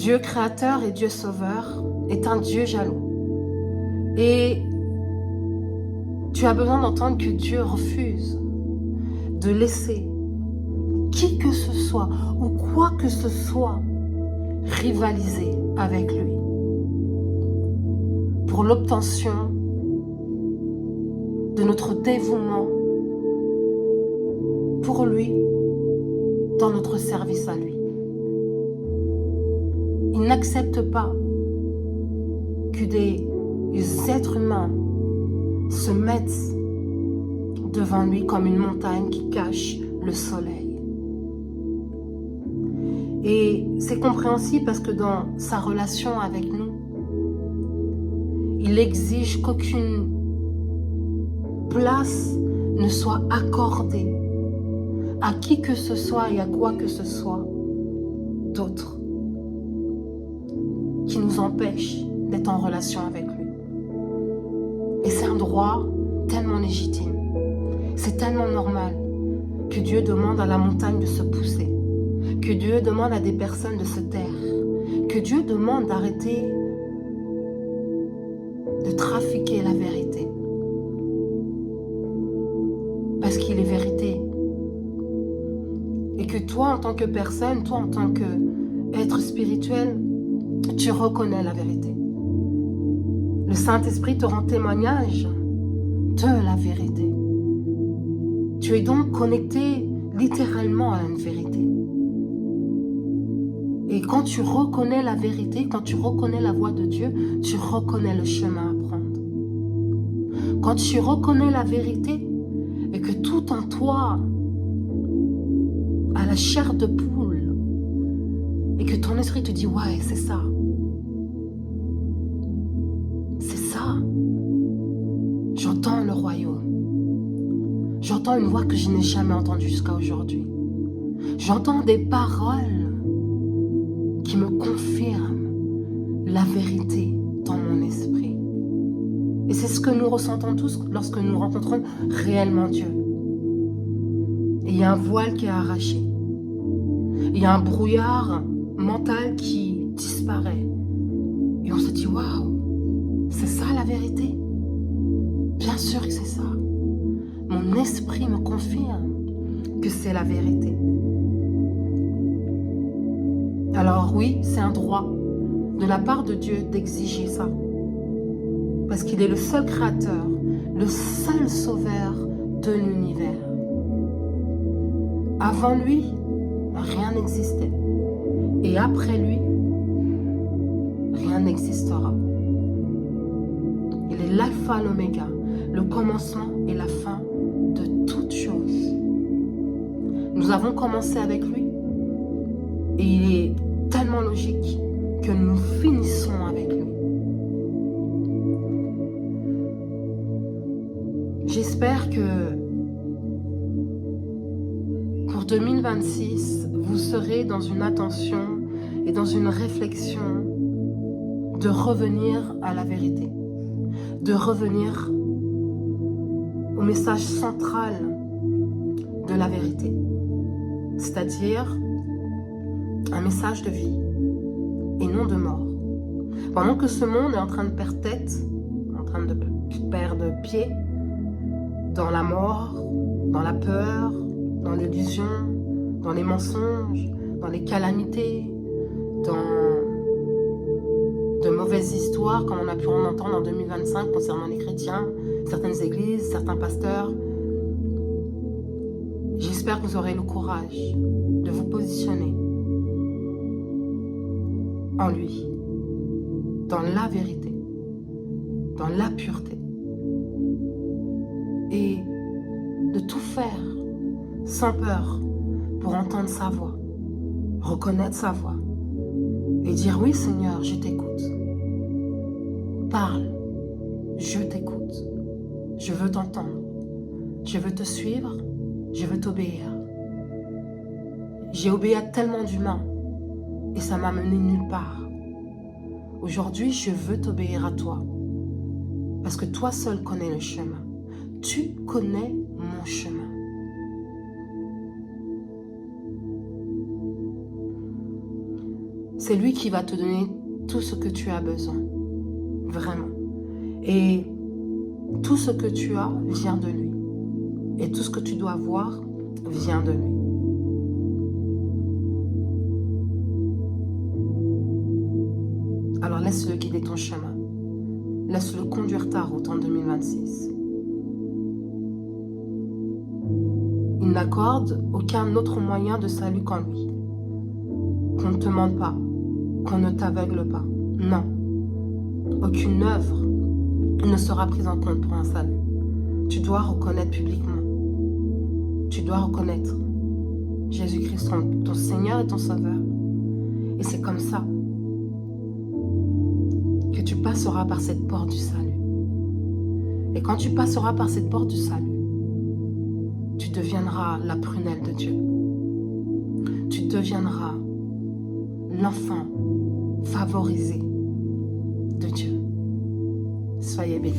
Dieu créateur et Dieu sauveur est un Dieu jaloux. Et tu as besoin d'entendre que Dieu refuse de laisser qui que ce soit ou quoi que ce soit rivaliser avec lui pour l'obtention de notre dévouement pour lui dans notre service à lui. Il n'accepte pas que des êtres humains se mettent devant lui comme une montagne qui cache le soleil. Et c'est compréhensible parce que dans sa relation avec nous, il exige qu'aucune place ne soit accordée à qui que ce soit et à quoi que ce soit d'autre qui nous empêche d'être en relation avec lui. Et c'est un droit tellement légitime. C'est tellement normal que Dieu demande à la montagne de se pousser, que Dieu demande à des personnes de se taire, que Dieu demande d'arrêter de trafiquer la vérité. Parce qu'il est vérité. Et que toi, en tant que personne, toi, en tant qu'être spirituel, tu reconnais la vérité. Le Saint-Esprit te rend témoignage de la vérité. Tu es donc connecté littéralement à une vérité. Et quand tu reconnais la vérité, quand tu reconnais la voix de Dieu, tu reconnais le chemin à prendre. Quand tu reconnais la vérité et que tout en toi a la chair de poule et que ton esprit te dit « ouais, c'est ça ». C'est ça. J'entends le royaume. J'entends une voix que je n'ai jamais entendue jusqu'à aujourd'hui. J'entends des paroles qui me confirment la vérité dans mon esprit. Et c'est ce que nous ressentons tous lorsque nous rencontrons réellement Dieu. Et il y a un voile qui est arraché. Il y a un brouillard mental qui disparaît. Et on se dit, waouh, c'est ça la vérité? Bien sûr que c'est ça. Mon esprit me confirme que c'est la vérité. Alors oui, c'est un droit de la part de Dieu d'exiger ça. Parce qu'il est le seul créateur, le seul sauveur de l'univers. Avant lui, rien n'existait. Et après lui, rien n'existera. Il est l'alpha, l'oméga, le commencement et la fin de toutes choses. Nous avons commencé avec lui et il est tellement logique que nous finissons avec lui. J'espère que pour 2026, vous serez dans une attention et dans une réflexion de revenir à la vérité, de revenir au message central de la vérité, c'est-à-dire un message de vie et non de mort. Pendant que ce monde est en train de perdre tête, en train de perdre pied dans la mort, dans la peur, dans l'illusion, dans les mensonges, dans les calamités, dans de mauvaises histoires comme on a pu en entendre en 2025 concernant les chrétiens, certaines églises, certains pasteurs. J'espère que vous aurez le courage de vous positionner en lui, dans la vérité, dans la pureté, et de tout faire sans peur pour entendre sa voix, reconnaître sa voix et dire oui Seigneur, je t'écoute. Parle, je t'écoute, je veux t'entendre, je veux te suivre, je veux t'obéir. J'ai obéi à tellement d'humains et ça m'a mené nulle part. Aujourd'hui, je veux t'obéir à toi parce que toi seul connais le chemin. Tu connais mon chemin. C'est lui qui va te donner tout ce que tu as besoin. Vraiment. Et tout ce que tu as vient de lui. Et tout ce que tu dois voir vient de lui. Alors laisse-le guider ton chemin. Laisse-le conduire ta route en 2026. Il n'accorde aucun autre moyen de salut qu'en lui. Qu'on ne te mente pas, qu'on ne t'aveugle pas. Non. Aucune œuvre ne sera prise en compte pour un salut. Tu dois reconnaître publiquement. Tu dois reconnaître Jésus-Christ, ton Seigneur et ton Sauveur. Et c'est comme ça que tu passeras par cette porte du salut. Et quand tu passeras par cette porte du salut, tu deviendras la prunelle de Dieu. Tu deviendras l'enfant favorisé de Dieu. Soyez bénis.